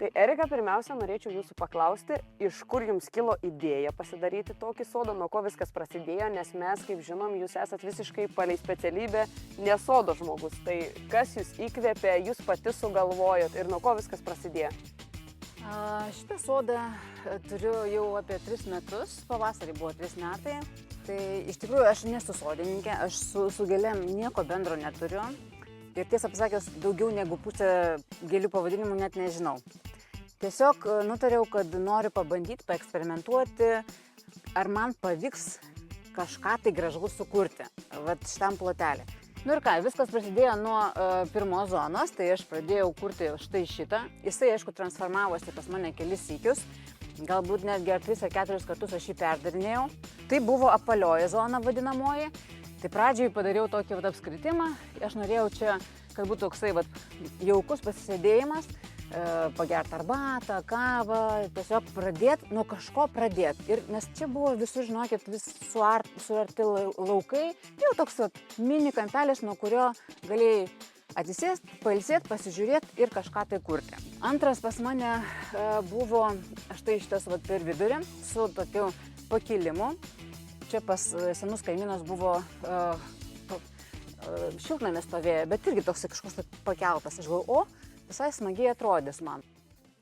Tai Erika, pirmiausia, norėčiau jūsų paklausti, iš kur jums kilo idėja pasidaryti tokį sodą, nuo ko viskas prasidėjo, nes mes, kaip žinom, jūs esat visiškai palei specialybę ne sodo žmogus. Tai kas jūs įkvėpė, jūs pati sugalvojot ir nuo ko viskas prasidėjo? Šitą sodą turiu jau apie 3 metus, pavasarį buvo 3 metai. Tai iš tikrųjų aš nesu sodininkė, aš su gėlėm nieko bendro neturiu. Ir tiesą pasakęs, daugiau negu pusę gėlių pavadinimų net nežinau. Tiesiog nutariau, kad noriu pabandyti, paeksperimentuoti, ar man pavyks kažką tai gražaus sukurti, vat šitam plotelį. Nu ir ką, viskas prasidėjo nuo pirmos zonos, tai aš pradėjau kurti štai šitą. Jisai, aišku, transformavosi pas mane kelis sykius, galbūt netgi 3 ar 4 kartus aš jį perdarinėjau. Tai buvo apvalioji zona vadinamoji. Tai pradžioj padariau tokį apskritimą, aš norėjau čia, kad būtų toksai jaukus pasisėdėjimas, pagerti arbatą, kavą, tiesiog pradėti, nuo kažko pradėti. Nes čia buvo visur, žinokit, vis suarti laukai, jau toks mini kampelis, nuo kurio galėjai atsisėsti, pailsėti, pasižiūrėti ir kažką tai kurti. Antras pas mane buvo štai šitas per vidurį su tokiu pakilimu. Čia pas senus kaimynus buvo šiltnamis stovėjo, bet irgi toks kažkoks pakeltas. Aš galvoju, visai smagiai atrodys man.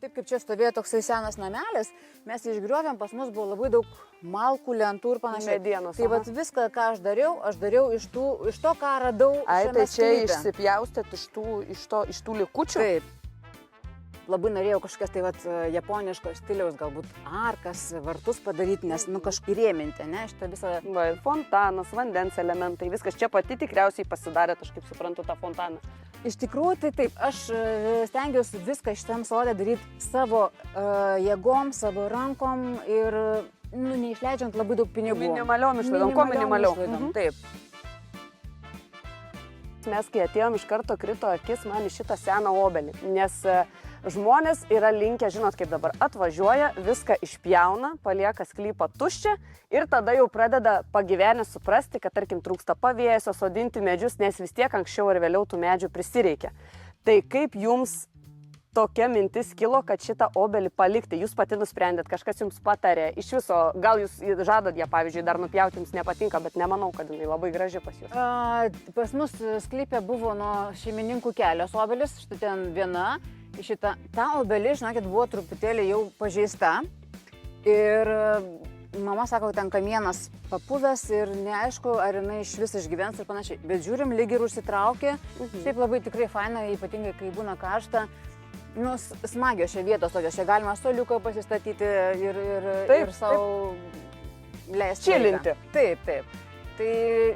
Taip kaip čia stovėjo toksai senas namelis, mes išgriovėm, pas mus buvo labai daug malkų, lentų ir panašiai. Medienos. Tai viską, ką aš dariau iš to, ką radau šiame tai čia sklype. išsipjaustėt iš tų likučių? Taip. Labai norėjau kažkokias japoniško stiliaus, galbūt arkas, vartus padaryti, nes kažkaip rėminti, ne, šitą visą... Va, ir fontanas, vandens elementai, viskas čia pati tikriausiai pasidarėt, aš kaip suprantu, tą fontaną. Iš tikrųjų, tai taip, aš stengiausi viską šitam sode daryti savo jėgom, savo rankom ir neišleidžiant labai daug pinigų. Minimaliom išlaidom, ko minimaliom? Taip. Mes, kai atėjom, iš karto krito akis man į šitą seną obelį, nes žmonės yra linkę, žinot kaip dabar, atvažiuoja, viską išpjauna, palieka sklypą tuščią ir tada jau pradeda pagyvenę suprasti, kad tarkim trūksta pavėsio, sodinti medžius, nes vis tiek anksčiau ar vėliau tų medžių prisireikia. Tai kaip jums tokia mintis kilo, kad šitą obelį palikti? Jūs pati nusprendėt, kažkas jums patarė, iš viso, gal jūs žadat ją, pavyzdžiui, dar nupjauti jums nepatinka, bet nemanau, kad jinai labai graži pas jūs. Pas mus sklype buvo nuo šeimininkų kelios obelis, štai ten viena. Ta obelį, žinokit, buvo truputėlį jau pažeista ir mama sako, ten kamienas papuvęs ir neaišku, ar jinai iš vis išgyvens ir panašiai. Bet žiūrim, lyg ir užsitraukė, šiaip labai tikrai faina, ypatingai kai būna karšta. Smagios čia vietos tokios, čia galima stoliuką pasistatyti ir savo leisti. Čilinti. Taip. Tai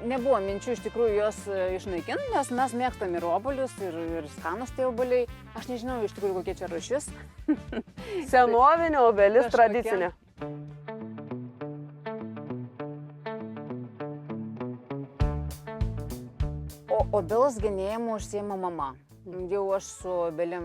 nebuvo minčių iš tikrųjų jos išnaikinti, nes mes mėgstam ir obuolius, ir skanus tie obuoliai. Aš nežinau iš tikrųjų, kokia čia rūšis. Senovinė obelis, tradicinė. O obelos genėjimu užsiima mama. Jau aš su obelim,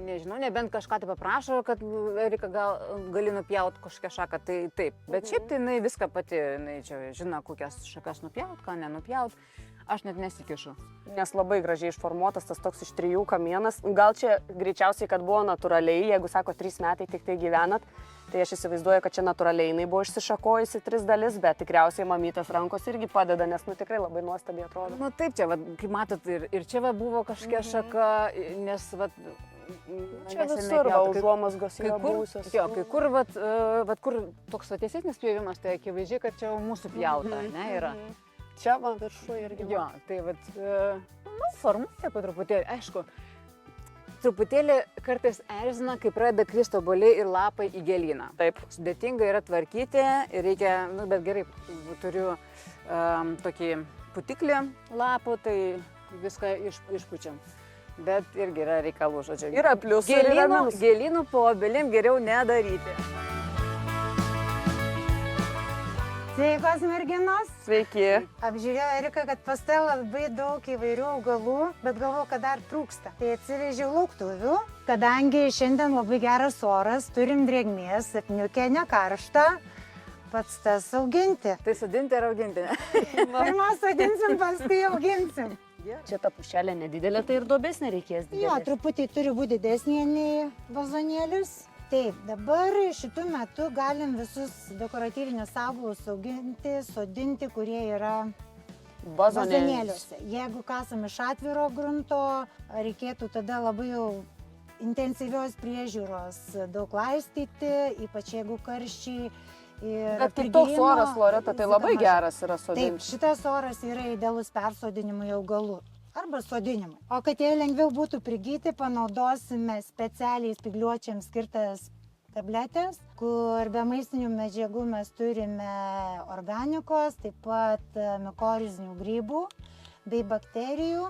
nežinau, nebent kažką tai paprašo, kad Erika gali nupjauti kažkokią šaką, tai taip. Bet šiaip tai jinai viską pati, jinai čia žino, kokias šakas nupjauti, ką nenupjauti. Aš net nesikišu. Nes labai gražiai išformuotas tas toks iš 3 kamienas. Gal čia greičiausiai, kad buvo natūraliai, jeigu sako 3 metai tik tai gyvenat, tai aš įsivaizduoju, kad čia natūraliai jinai buvo išsišakojusi 3 dalis, bet tikriausiai mamytės rankos irgi padeda, nes tikrai labai nuostabiai atrodo. Taip, čia, kaip matot, ir čia buvo kažkokia šaka, nes, čia visur užuomazgos yra buvusios. Jo, kai kur toks tiesesnis pjovimas, tai akivaizdžiai, kad čia mūsų pjauta, ne, yra. Čia man viršų irgi. Jo, tai formuoja po truputėlį, aišku. Truputėlį kartais erzina, kai pradeda kristi obuoliai ir lapai į gėlyną. Taip. Sudėtinga yra tvarkyti ir reikia, bet gerai, turiu tokį putiklį lapų, tai viską išpučiam. Bet irgi yra reikalų, žodžiu. Yra pliusų ir yra minusų. Gėlynų po obelim geriau nedaryti. Sveikos merginos. Sveiki. Apžiūrėjau, Erika, kad pas tai labai daug įvairių augalų, bet galvoju, kad dar trūksta. Tai atsivežiau lauktuvių, kadangi šiandien labai geras oras, turim drėgmės, apniukę, nekaršta, pats tas auginti. Tai sodinti ar auginti? Pirmą sodinsim, paskui auginsim. Čia ta pušelė nedidelė, tai ir duobės nereikės Jo, didelės. truputį turi būti didesnė nei vazonėlis. Taip, dabar šitų metų galim visus dekoratyvinius augalus auginti, sodinti, kurie yra vazonėliuose. Jeigu kasam iš atviro grunto, reikėtų tada labai jau intensyvios priežiūros, daug laistyti, ypač jeigu karščiai. Bet kaip toks oras, Loreta, tai labai geras yra Taip, sodinti. šitas oras yra idealus persodinimui augalų arba sodinimui. O kad jie lengviau būtų prigyti, panaudosime specialiai spygliuočiams skirtas tabletės, kur be maistinių medžiagų mes turime organikos, taip pat mikorizinių grybų bei bakterijų,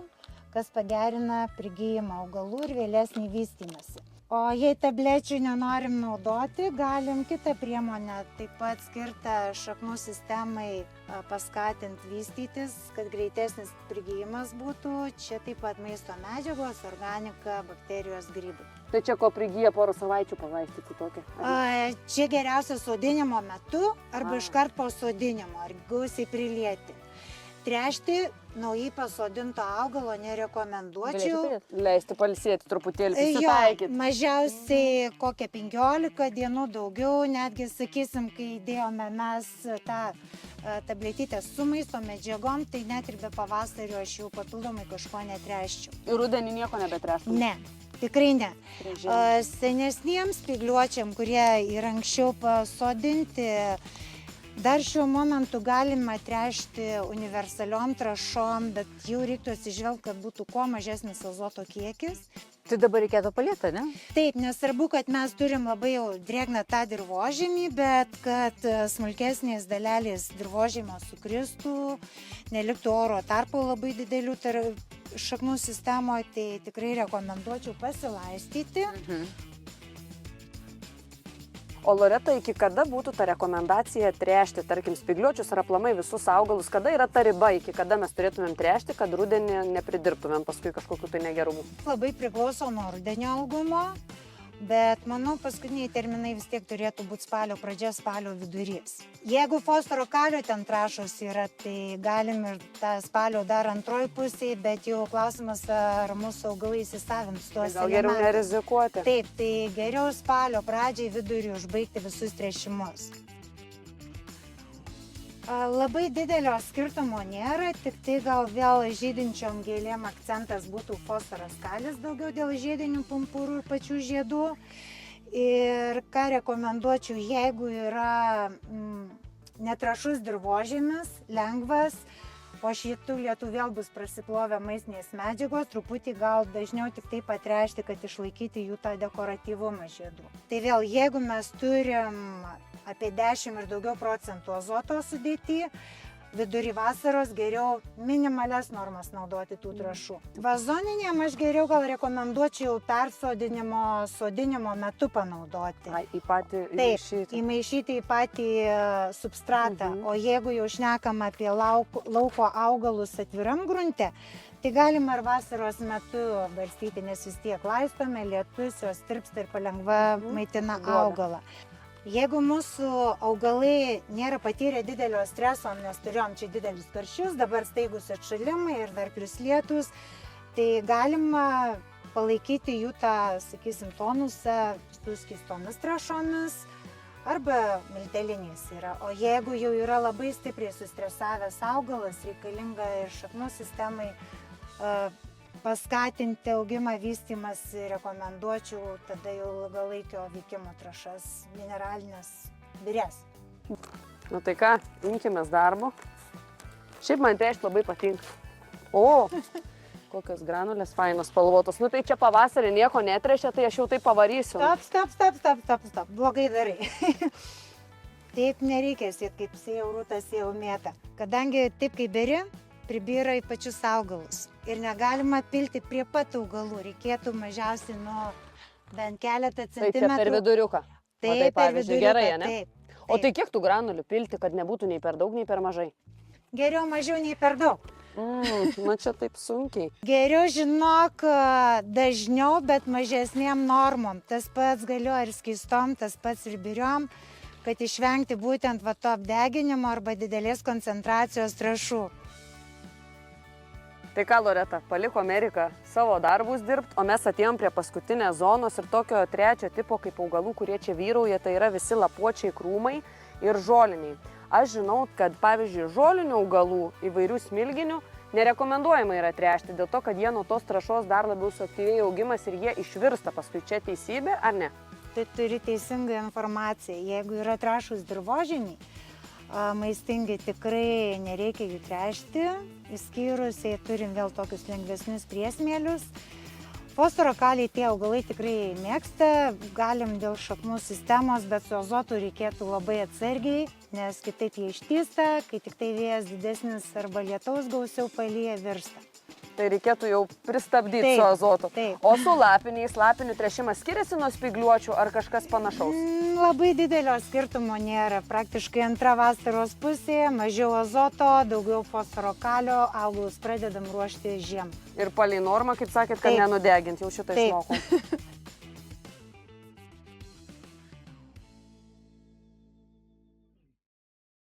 kas pagerina prigijimą augalų ir vėlesnį vystymąsi. O jei tablečių nenorim naudoti, galim kitą priemonę, taip pat skirtą šaknų sistemai paskatinti vystytis, kad greitesnis prigijimas būtų. Čia taip pat maisto medžiagos, organika, bakterijos, grybai. Tai čia ko prigyja porą savaičių palaistyti tokią? Čia geriausia sodinimo metu arba iškart po sodinimo, ar gausiai prilieti. Tręšti naujai pasodinto augalo nerekomenduočiau. Leisti pailsėti truputėlį, prisitaikyti. Mažiausiai kokią 15 dienų daugiau, netgi sakysim, kai įdėjome mes tą tabletytę su maisto medžiagom, tai net ir be pavasario aš jau papildomai kažko netręščiau. Ir rudenį nieko nebetręštum? Ne. Tikrai ne. Senesniems spygliuočiam, kurie yra anksčiau pasodinti, dar šiuo momentu galima tręšti universaliom trąšom, bet jau reiktų atsižvelgti, kad būtų kuo mažesnis azoto kiekis. Tai dabar reikėtų palėti, ne? Taip, nesvarbu, kad mes turim labai jau drėgną tą dirvožemį, bet kad smulkesnės dalelės dirvožemio sukristų, neliktų oro tarpo labai didelių šaknų sistemoje, tai tikrai rekomenduočiau pasilaistyti. O Loreta, iki kada būtų ta rekomendacija tręšti, tarkim, spygliuočius ar aplamai visus augalus? Kada yra ta riba, iki kada mes turėtumėm tręšti, kad rudenį nepridirbtumėm paskui kažkokių tai negerumų? Labai priklauso nuo rudenio augumo, bet manau, paskutiniai terminai vis tiek turėtų būti spalio pradžia, spalio vidurys. Jeigu fosforo kalio ten trąšos yra, tai galim ir tą spalio dar antroji pusė, bet jau klausimas, ar mūsų augalai įsisavins tuos elementus. Gal geriau nerizikuoti? Taip, tai geriau spalio pradžiai vidurį užbaigti visus tręšimus. Labai didelio skirtumo nėra, tik tai gal vėl žydinčiom gėlėm akcentas būtų fosforas kalis daugiau dėl žiedinių pumpurų ir pačių žiedų. Ir ką rekomenduočiau, jeigu yra netrašus dirvožemis, lengvas, po šitų lietų vėl bus prasiplovę maistinės medžiagos, truputį gal dažniau tik tai patręšti, kad išlaikyti jų tą dekoratyvumą žiedų. Tai vėl, jeigu mes turim apie 10 ir daugiau procentų azoto sudėtį, vidurį vasaros geriau minimalias normas naudoti tų trąšų. Vazoninėm aš geriau gal rekomenduočiau sodinimo metu panaudoti. Į patį Taip, įmaišyti į patį substratą. O jeigu jau šnekam apie lauko augalus atviram grunte, tai galima ir vasaros metu barstyti, nes vis tiek laistome, lietus, jos tirpsta ir palengva maitina augalą. Jeigu mūsų augalai nėra patyrę didelio streso, nes turėjom čia didelius karščius, dabar staigus atšalimai ir dar plius lietus, tai galima palaikyti jų tą, sakysim, tonusą su skystomis trąšomis arba milteliniais yra. O jeigu jau yra labai stipriai sustresavęs augalas, reikalinga ir šaknų sistemai paskatinti augimą, vystymas, rekomenduočiau tada jau ilgalaikio veikimo trąšas, mineralinės bires. Nu tai ką, imkimės darbo. Šiaip man tręšti labai patinka. O, kokios granulės fainos spalvotos. Nu tai čia pavasarį nieko netręšia, tai aš jau tai pavarysiu. Stop, blogai darai. Taip nereikia sėti, kaip sėjau rūtą, sėjau mėtą. Kadangi taip kaip beri, pribyra į pačius augalus. Ir negalima pilti prie pat augalų, reikėtų mažiausiai nuo bent keletą centimetrų. Tai čia per viduriuką. Taip, per viduriuką, gerai, ne? taip. O tai kiek tų granulių pilti, kad nebūtų nei per daug, nei per mažai? Geriau mažiau nei per daug. Na čia taip sunkiai. Geriau žinok dažniau, bet mažesnėm normom. Tas pats galioja ir skystom, tas pats ir biriom, kad išvengti būtent to apdeginimo arba didelės koncentracijos trąšų. Tai ką, Loreta, paliko Ameriką savo darbus dirbti, o mes atėjom prie paskutinės zonos ir tokio trečio tipo kaip augalų, kurie čia vyrauja, tai yra visi lapuočiai, krūmai ir žoliniai. Aš žinau, kad pavyzdžiui žolinių augalų įvairių smilginių nerekomenduojama yra tręšti, dėl to, kad jie nuo tos trąšos dar labiau suaktyvėja augimas ir jie išvirsta. Paskui čia teisybė, ar ne? Tai turi teisingą informaciją. Jeigu yra trąšūs dirvožemiai, maistingi, tikrai nereikia jų tręšti, išskyrus, jei turim vėl tokius lengvesnius priesmėlius. Fosforo, kalį tie augalai tikrai mėgsta, galim dėl šaknų sistemos, bet su azotu reikėtų labai atsargiai, nes kitaip jie ištysta, kai tik tai vėjas didesnis arba lietaus gausiau palyja, virsta. Tai reikėtų jau pristabdyti su azotu. Taip. O su lapiniais, lapinių tręšimas skiriasi nuo spygliuočių ar kažkas panašaus? Labai didelio skirtumo nėra. Praktiškai antra vasaros pusė, mažiau azoto, daugiau fosforo, kalio, augalus pradedam ruošti žiemą. Ir palei normą, kaip sakėt, kad nenudeginti, jau šitą išmokom.